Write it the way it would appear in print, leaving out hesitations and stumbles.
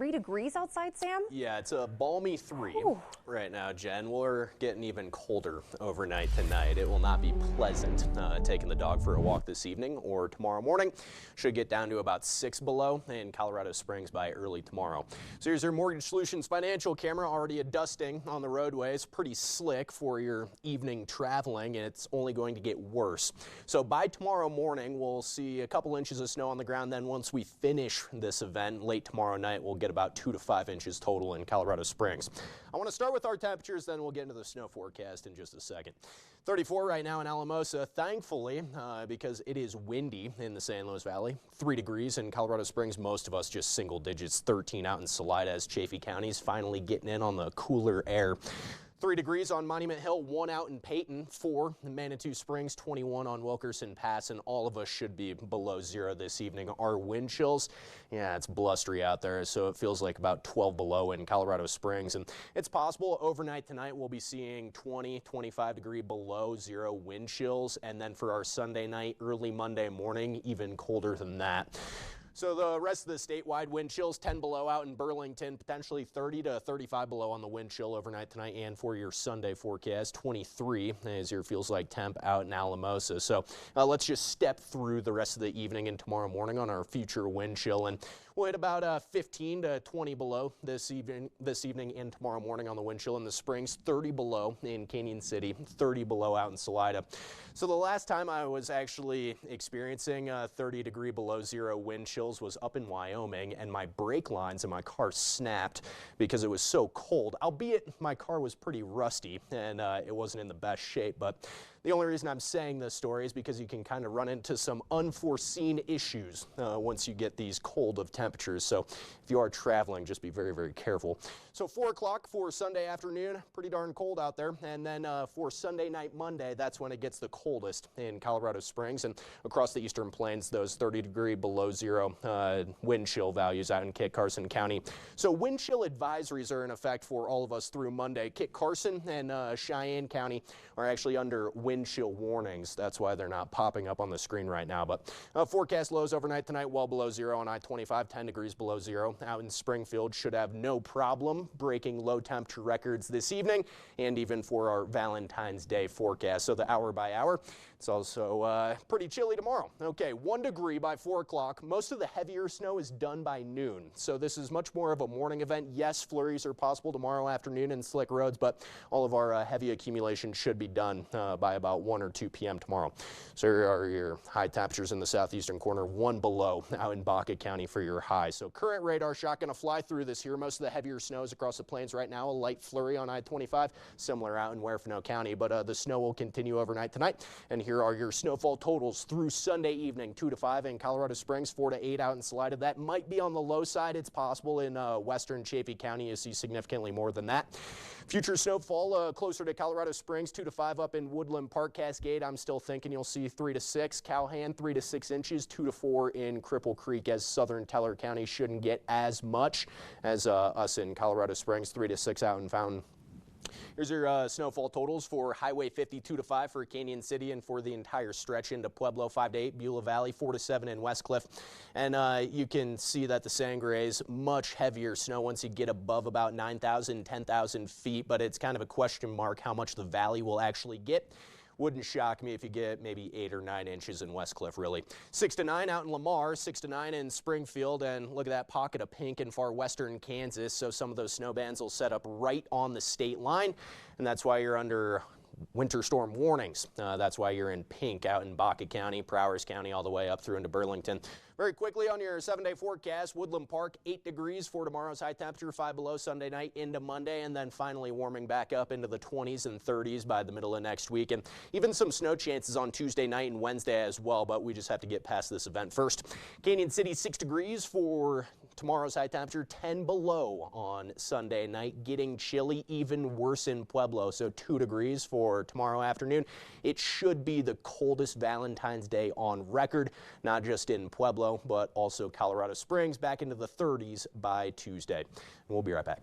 3 degrees outside, Sam? Yeah, it's a balmy 3 right now, Jen. We're getting even colder overnight tonight. It will not be pleasant taking the dog for a walk this evening or tomorrow morning. Should get down to about 6 below in Colorado Springs by early tomorrow. So here's your Mortgage Solutions financial camera, already a dusting on the roadways. Pretty slick for your evening traveling, and it's only going to get worse. So by tomorrow morning, we'll see a couple inches of snow on the ground. Then once we finish this event late tomorrow night, we'll get about 2 to 5 inches total in Colorado Springs. I want to start with our temperatures, then we'll get into the snow forecast in just a second. 34 right now in Alamosa, thankfully, because it is windy in the San Luis Valley. 3 degrees in Colorado Springs, most of us just single digits. 13 out in Salida as Chaffee County's finally getting in on the cooler air. 3 degrees on Monument Hill, 1 out in Peyton, 4 in Manitou Springs, 21 on Wilkerson Pass, and all of us should be below 0 this evening. Our wind chills, yeah, it's blustery out there, so it feels like about 12 below in Colorado Springs. And it's possible overnight tonight we'll be seeing 20, 25 degree below 0 wind chills, and then for our Sunday night, early Monday morning, even colder than that. So the rest of the statewide wind chills, 10 below out in Burlington, potentially 30 to 35 below on the wind chill overnight tonight, and for your Sunday forecast, 23 is your feels like temp out in Alamosa. So let's just step through the rest of the evening and tomorrow morning on our future wind chill, and we'll hit about 15 to 20 below this evening and tomorrow morning on the wind chill in the Springs, 30 below in Canyon City, 30 below out in Salida. So the last time I was actually experiencing 30 degree below 0 wind chills was up in Wyoming, and my brake lines in my car snapped because it was so cold, albeit my car was pretty rusty and it wasn't in the best shape. But the only reason I'm saying this story is because you can kind of run into some unforeseen issues once you get these cold of temperatures. So if you are traveling, just be very, very careful. So 4 o'clock for Sunday afternoon, pretty darn cold out there. And then for Sunday night, Monday, that's when it gets the coldest in Colorado Springs and across the eastern plains, those 30 degree below 0 wind chill values out in Kit Carson County. So wind chill advisories are in effect for all of us through Monday. Kit Carson and Cheyenne County are actually under wind chill warnings. That's why they're not popping up on the screen right now. But forecast lows overnight tonight, well below 0 on I-25, 10 degrees below 0. Out in Springfield, should have no problem breaking low temperature records this evening and even for our Valentine's Day forecast. So the hour by hour, it's also pretty chilly tomorrow. Okay, 1 degree by 4 o'clock. Most of the heavier snow is done by noon. So this is much more of a morning event. Yes, flurries are possible tomorrow afternoon in slick roads, but all of our heavy accumulation should be done by about 1 or 2 p.m. tomorrow. So here are your high temperatures in the southeastern corner, 1 below out in Baca County for your high. So current radar shot going to fly through this here. Most of the heavier snow is across the plains right now. A light flurry on I-25, similar out in Huerfano County, but the snow will continue overnight tonight. And here are your snowfall totals through Sunday evening, 2 to 5 in Colorado Springs, 4 to 8 out in Salida. That might be on the low side. It's possible in western Chaffee County you see significantly more than that. Future snowfall closer to Colorado Springs, 2 to 5 up in Woodland Park, Cascade. I'm still thinking you'll see 3 to 6. Calhoun, 3 to 6 inches, 2 to 4 in Cripple Creek, as southern Teller County shouldn't get as much as us in Colorado Springs, 3 to 6 out in Fountain. Here's your snowfall totals for Highway 50, 2 to 5 for Canyon City and for the entire stretch into Pueblo, 5 to 8, Beulah Valley, 4 to 7 in Westcliff. And you can see that the Sangre's much heavier snow once you get above about 9,000, 10,000 feet, but it's kind of a question mark how much the valley will actually get. Wouldn't shock me if you get maybe 8 or 9 inches in Westcliff, really. 6 to 9 out in Lamar, 6 to 9 in Springfield, and look at that pocket of pink in far western Kansas. So some of those snow bands will set up right on the state line, and that's why you're under winter storm warnings. That's why you're in pink out in Baca County, Prowers County, all the way up through into Burlington. Very quickly on your 7-day forecast, Woodland Park, 8 degrees for tomorrow's high temperature, 5 below Sunday night into Monday, and then finally warming back up into the 20s and 30s by the middle of next week. And even some snow chances on Tuesday night and Wednesday as well, but we just have to get past this event first. Canyon City, 6 degrees for tomorrow's high temperature, 10 below on Sunday night. Getting chilly, even worse in Pueblo, so 2 degrees for tomorrow afternoon. It should be the coldest Valentine's Day on record, not just in Pueblo, but also Colorado Springs, back into the 30s by Tuesday. And we'll be right back.